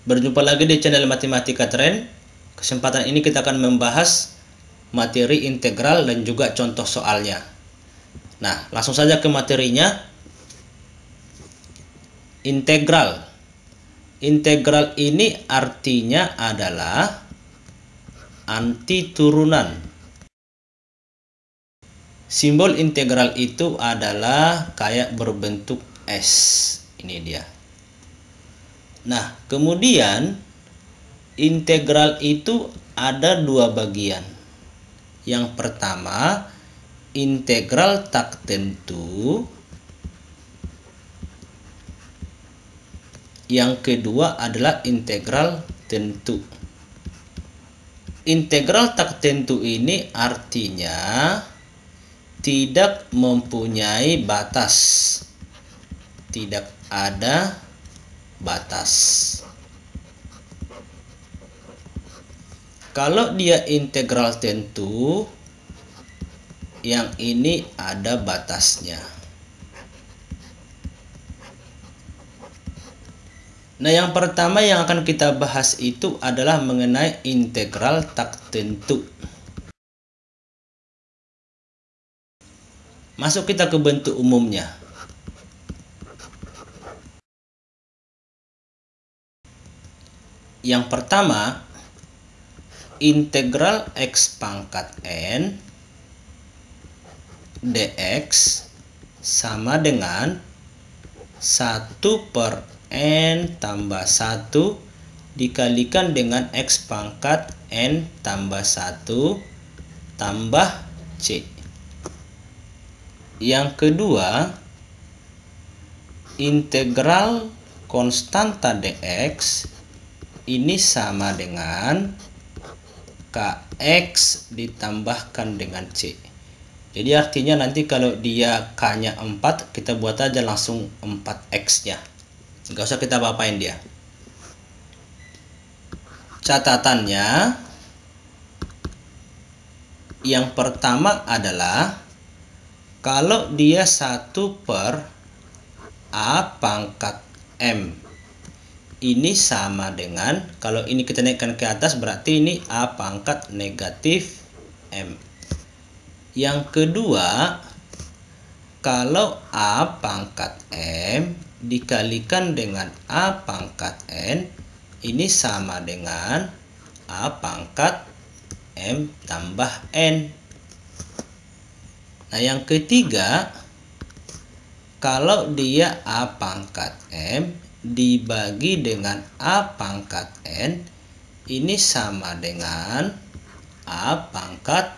Berjumpa lagi di channel Matematika Tren. Kesempatan ini kita akan membahas materi integral dan juga contoh soalnya. Nah, langsung saja ke materinya. Integral. Integral ini artinya adalah anti turunan. Simbol integral itu adalah kayak berbentuk S. Ini dia. Nah, kemudian integral itu ada dua bagian. Yang pertama, integral tak tentu. Yang kedua adalah integral tentu. Integral tak tentu ini artinya tidak mempunyai batas. Tidak ada batas. Kalau dia integral tentu, yang ini ada batasnya. Nah, yang pertama yang akan kita bahas itu adalah mengenai integral tak tentu. Masuk kita ke bentuk umumnya. Yang pertama, integral x pangkat n dx sama dengan 1 per n tambah 1 dikalikan dengan x pangkat n tambah 1 tambah c. Yang kedua, integral konstanta dx ini sama dengan kx ditambahkan dengan c. Jadi artinya nanti kalau dia k-nya 4, kita buat aja langsung 4x-nya. Nggak usah kita apa-apain dia. Catatannya, yang pertama adalah kalau dia 1 per a pangkat m. Ini sama dengan, kalau ini kita naikkan ke atas berarti ini a pangkat negatif m. Yang kedua, kalau a pangkat m dikalikan dengan a pangkat n, ini sama dengan a pangkat m tambah n. Nah, yang ketiga, kalau dia a pangkat m dibagi dengan a pangkat n, ini sama dengan a pangkat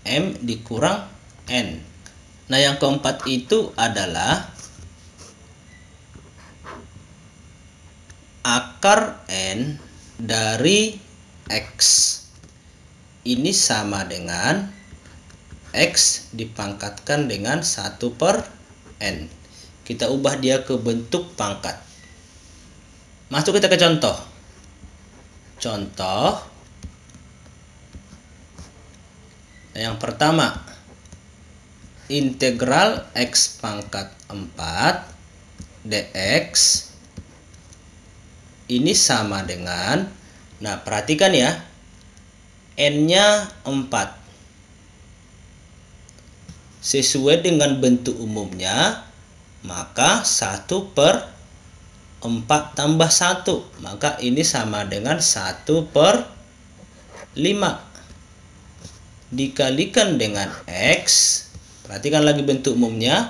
m dikurang n. Nah, yang keempat itu adalah akar n dari x. Ini sama dengan x dipangkatkan dengan 1 per n. Kita ubah dia ke bentuk pangkat. Masuk kita ke contoh. Contoh. Nah, yang pertama, integral x pangkat 4 dx ini sama dengan, nah perhatikan ya, n-nya 4. Sesuai dengan bentuk umumnya, maka 1 per 4 tambah 1. Maka ini sama dengan 1 per 5. Dikalikan dengan x. Perhatikan lagi bentuk umumnya.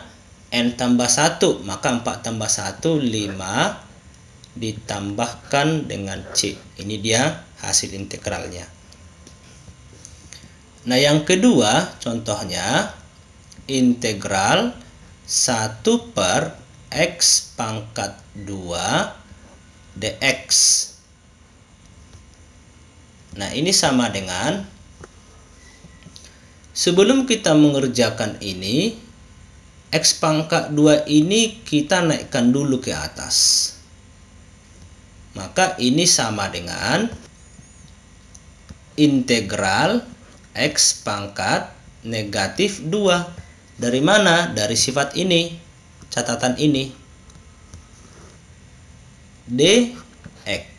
N tambah 1. Maka 4 tambah 1, 5. Ditambahkan dengan c. Ini dia hasil integralnya. Nah, yang kedua contohnya, integral 1 per x pangkat 2 dx. Nah, ini sama dengan, sebelum kita mengerjakan ini, x pangkat 2 ini kita naikkan dulu ke atas. Maka ini sama dengan integral x pangkat negatif 2. Dari mana? Dari sifat ini, catatan ini. D X.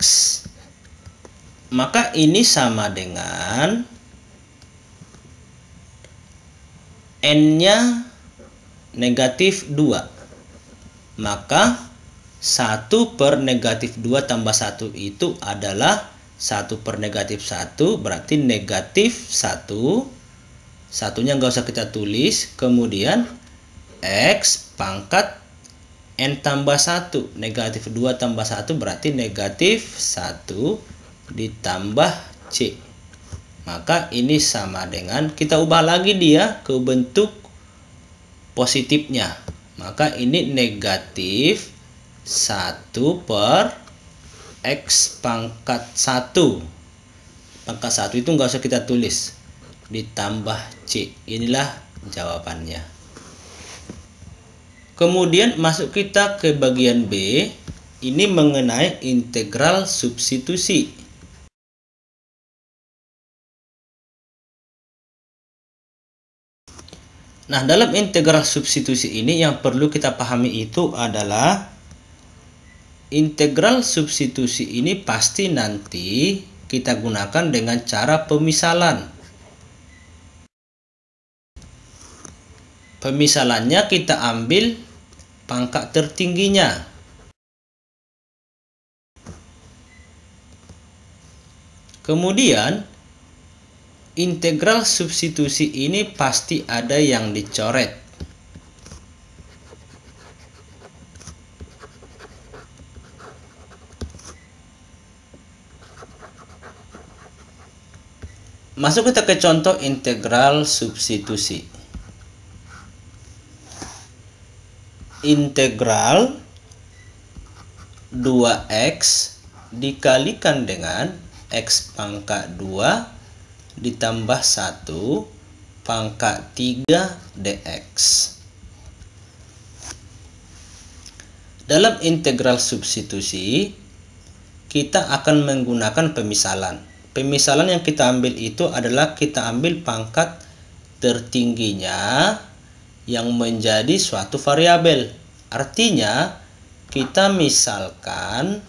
Maka ini sama dengan N-nya negatif 2. Maka 1 per negatif 2 tambah 1 itu adalah 1 per negatif 1, berarti negatif 1. Satunya nggak usah kita tulis. Kemudian X pangkat N tambah 1. Negatif 2 tambah 1 berarti negatif 1 ditambah C. Maka ini sama dengan, kita ubah lagi dia ke bentuk positifnya. Maka ini negatif 1 per X pangkat 1. Pangkat 1 itu nggak usah kita tulis. Ditambah C. Inilah jawabannya. Kemudian masuk kita ke bagian B. Ini mengenai integral substitusi. Nah, dalam integral substitusi ini yang perlu kita pahami itu adalah integral substitusi ini pasti nanti kita gunakan dengan cara pemisalan. Pemisalannya kita ambil pangkat tertingginya. Kemudian integral substitusi ini pasti ada yang dicoret. Masuk kita ke contoh integral substitusi. Integral 2x dikalikan dengan x pangkat 2 ditambah 1 pangkat 3 dx. Dalam integral substitusi kita akan menggunakan pemisalan. Pemisalan yang kita ambil itu adalah kita ambil pangkat tertingginya yang menjadi suatu variabel. Artinya kita misalkan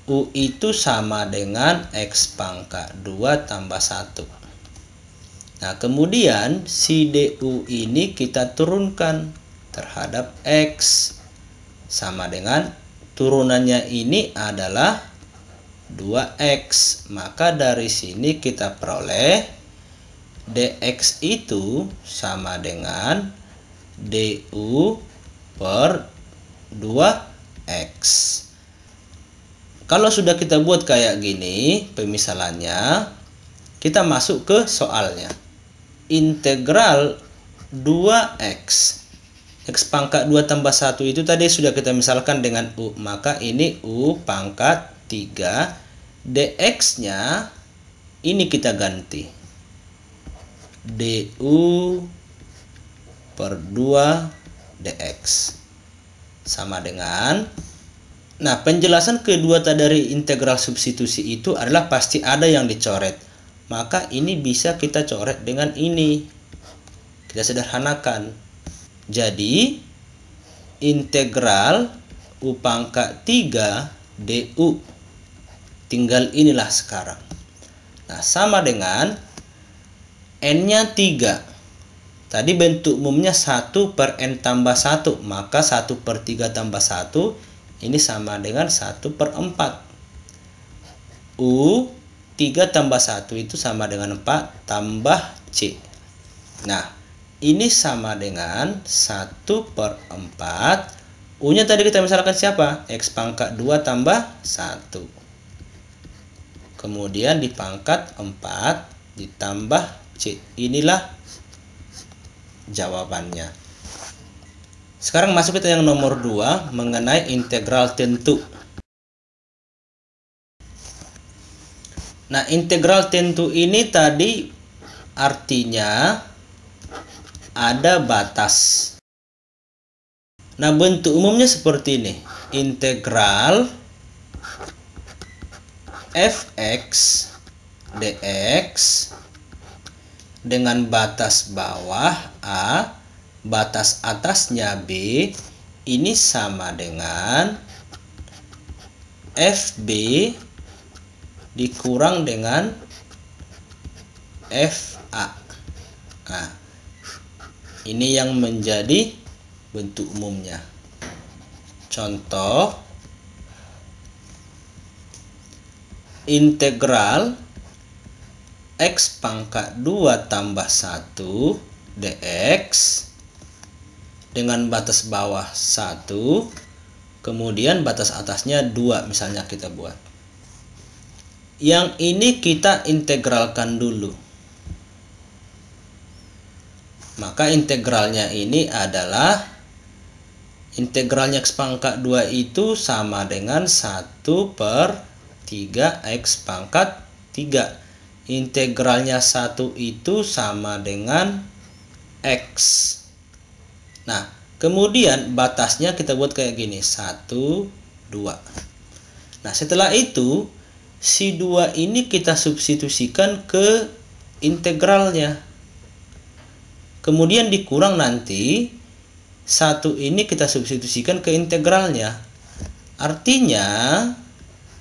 U itu sama dengan X pangkat 2 tambah 1. Nah, kemudian si DU ini kita turunkan terhadap X. Sama dengan turunannya ini adalah 2X. Maka dari sini kita peroleh dx itu sama dengan du per 2x. Kalau sudah kita buat kayak gini pemisalannya, kita masuk ke soalnya. Integral 2x, x pangkat 2 tambah 1 itu tadi sudah kita misalkan dengan u, maka ini u pangkat 3, dx nya ini kita ganti du per 2 dx sama dengan, nah penjelasan kedua dari integral substitusi itu adalah pasti ada yang dicoret, maka ini bisa kita coret dengan ini, kita sederhanakan. Jadi integral u pangkat 3 du tinggal inilah sekarang. Nah sama dengan n-nya 3. Tadi bentuk umumnya 1 per n tambah 1. Maka 1 per 3 tambah 1 ini sama dengan 1 per 4. U 3 tambah 1 itu sama dengan 4 tambah C. Nah ini sama dengan 1 per 4. U nya tadi kita misalkan siapa? X pangkat 2 tambah 1. Kemudian dipangkat 4 ditambah C. Inilah jawabannya. Sekarang masuk kita yang nomor 2 mengenai integral tentu. Nah, integral tentu ini tadi artinya ada batas. Nah, bentuk umumnya seperti ini. Integral fx dx dengan batas bawah A, batas atasnya B, ini sama dengan FB dikurang dengan FA. Nah, ini yang menjadi bentuk umumnya. Contoh, integral X pangkat 2 tambah 1 dx dengan batas bawah 1, kemudian batas atasnya 2 misalnya kita buat. Yang ini kita integralkan dulu. Maka integralnya ini adalah integralnya X pangkat 2 itu sama dengan 1/3 X pangkat 3. Integralnya 1 itu sama dengan X. Nah, kemudian batasnya kita buat kayak gini, 1, 2. Nah, setelah itu si 2 ini kita substitusikan ke integralnya. Kemudian dikurang nanti 1 ini kita substitusikan ke integralnya. Artinya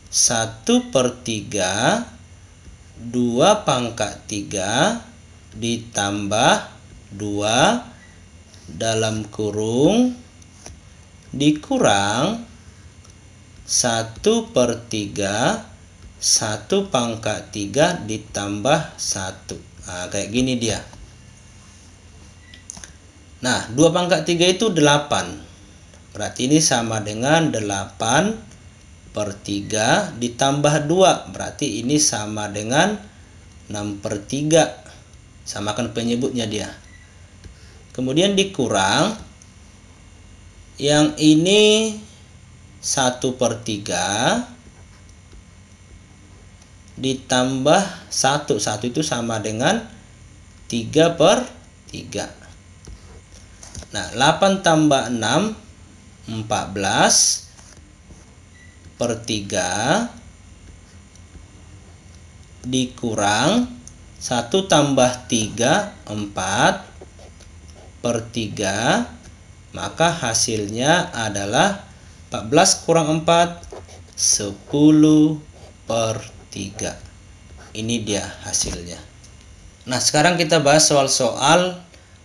1/3 2 pangkat 3 ditambah 2 dalam kurung dikurang 1/3 1 pangkat 3 ditambah 1. Nah, kayak gini dia. Nah, 2 pangkat 3 itu 8. Berarti ini sama dengan 8/3 ditambah 2. Berarti ini sama dengan 6/3. Samakan penyebutnya dia. Kemudian dikurang. Yang ini 1/3 ditambah 1. 1 itu sama dengan 3/3. Nah, 8 tambah 6 14/3 dikurang 1 tambah 3 4/3, maka hasilnya adalah 14 kurang 4 10/3. Ini dia hasilnya. Nah, sekarang kita bahas soal-soal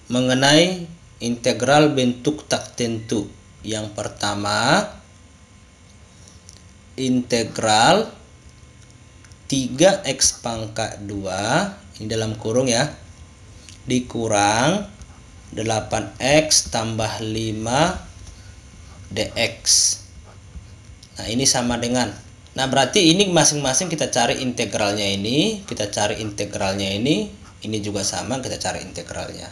mengenai integral bentuk tak tentu. Yang pertama, integral 3x pangkat 2, ini dalam kurung ya, dikurang 8x tambah 5 dx. Nah, ini sama dengan, nah berarti ini masing-masing kita cari integralnya ini, ini juga sama, kita cari integralnya.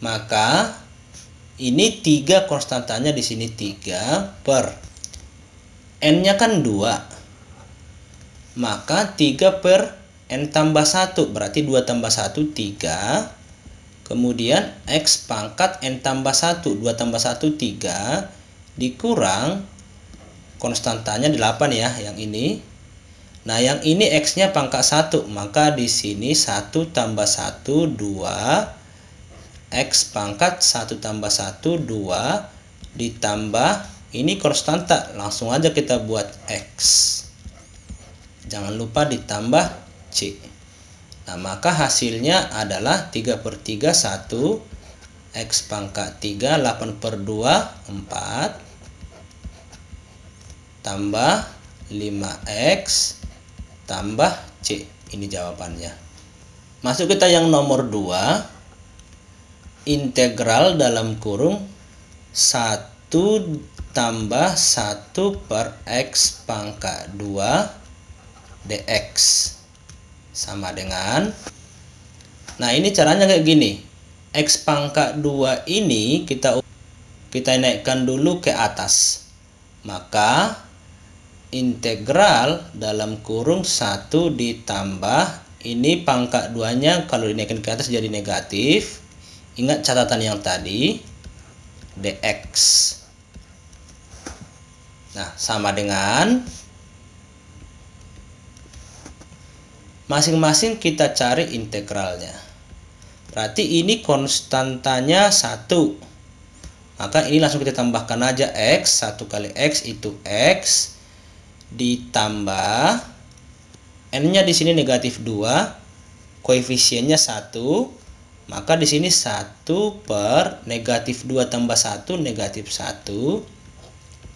Maka ini 3 konstantanya di sini 3 per n-nya kan 2. Maka 3 per n tambah 1 berarti 2 tambah 1 3. Kemudian x pangkat n tambah 1, 2 tambah 1 3 dikurang konstantanya 8 ya yang ini. Nah, yang ini x-nya pangkat 1, maka di sini 1 tambah 1 2. X pangkat 1 tambah 1 2 ditambah ini konstanta, langsung aja kita buat X, jangan lupa ditambah C. Nah, maka hasilnya adalah 3/3 1 X pangkat 3 8/2 4 tambah 5X tambah C. Ini jawabannya. Masuk kita yang nomor 2, integral dalam kurung 1 tambah 1 per x pangkat 2 dx sama dengan, nah ini caranya kayak gini. X pangkat 2 ini kita naikkan dulu ke atas, maka integral dalam kurung 1 ditambah ini pangkat 2 nya kalau dinaikkan ke atas jadi negatif. Ingat catatan yang tadi, dx. Nah, sama dengan masing-masing kita cari integralnya. Berarti ini konstantanya 1. Maka ini langsung kita tambahkan aja x, 1 kali x itu x ditambah n-nya di sini negatif 2, koefisiennya 1, maka di sini 1 per negatif 2 tambah 1 negatif 1,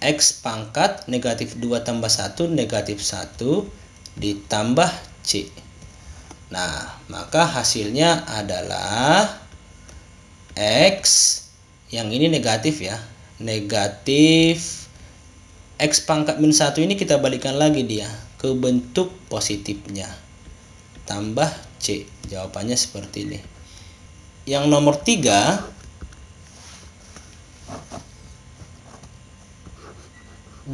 x pangkat negatif 2 tambah 1 negatif 1 ditambah c. Nah, maka hasilnya adalah x, yang ini negatif ya, negatif x pangkat min 1 ini kita balikan lagi dia ke bentuk positifnya, tambah c. Jawabannya seperti ini. Yang nomor 3,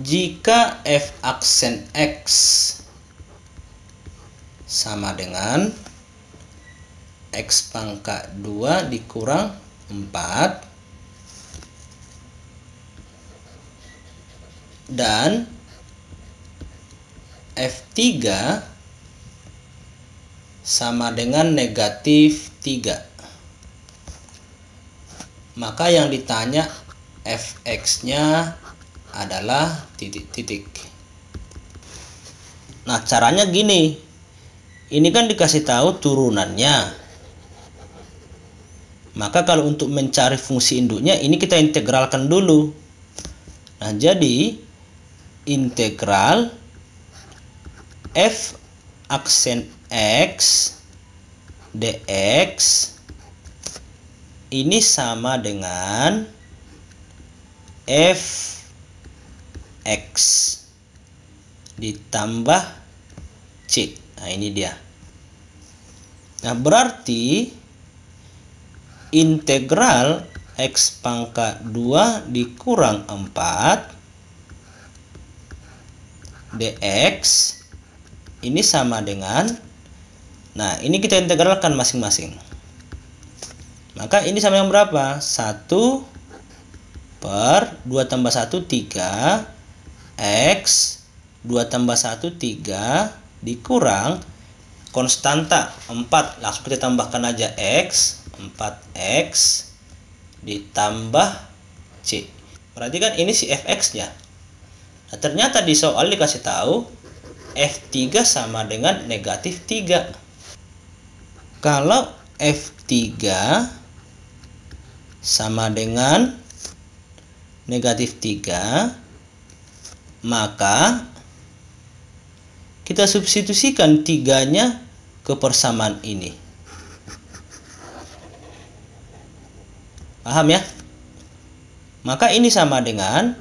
jika f aksen x sama dengan x pangkat 2 dikurang 4 dan f3 sama dengan negatif 3, maka yang ditanya fx-nya adalah titik-titik. Nah, caranya gini. Ini kan dikasih tahu turunannya. Maka kalau untuk mencari fungsi induknya, ini kita integralkan dulu. Nah, jadi integral f aksen x dx ini sama dengan f x ditambah c. Nah, ini dia. Nah, berarti integral x pangkat 2 dikurang 4 dx ini sama dengan, nah ini kita integralkan masing-masing. Maka ini sama yang berapa? 1 per 2 tambah 1 3 x 2 tambah 1 3 dikurang konstanta 4, langsung kita tambahkan aja x, 4x ditambah c. Berarti kan ini si fx-nya. Nah, ternyata di soal dikasih tahu f3 sama dengan negatif 3. Kalau f3 sama dengan negatif 3, maka kita substitusikan 3-nya ke persamaan ini. Paham ya? Maka ini sama dengan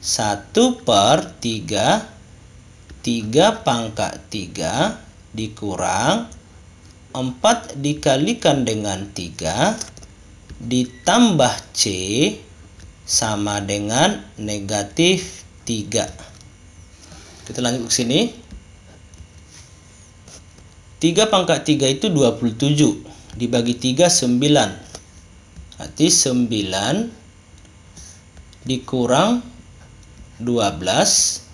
1 per 3, 3 pangkat 3 dikurang 4 dikalikan dengan 3 ditambah c sama dengan negatif 3. Kita lanjut ke sini. 3 pangkat 3 itu 27. Dibagi 3 9. Berarti 9 dikurang 12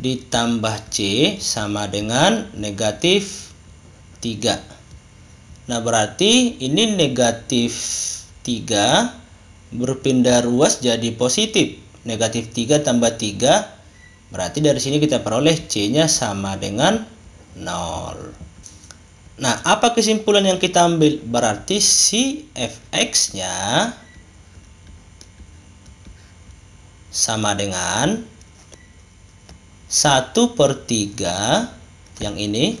ditambah c sama dengan negatif 3. Nah, berarti ini negatif 3 berpindah ruas jadi positif. Negatif 3 tambah 3, berarti dari sini kita peroleh c-nya sama dengan 0. Nah, apa kesimpulan yang kita ambil? Berarti si fx-nya sama dengan 1 per 3, yang ini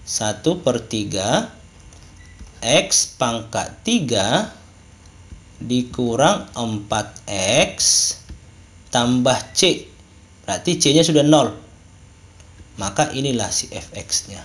1 per 3 x pangkat 3 dikurang 4x tambah c. Berarti c-nya sudah 0. Maka inilah si fx-nya.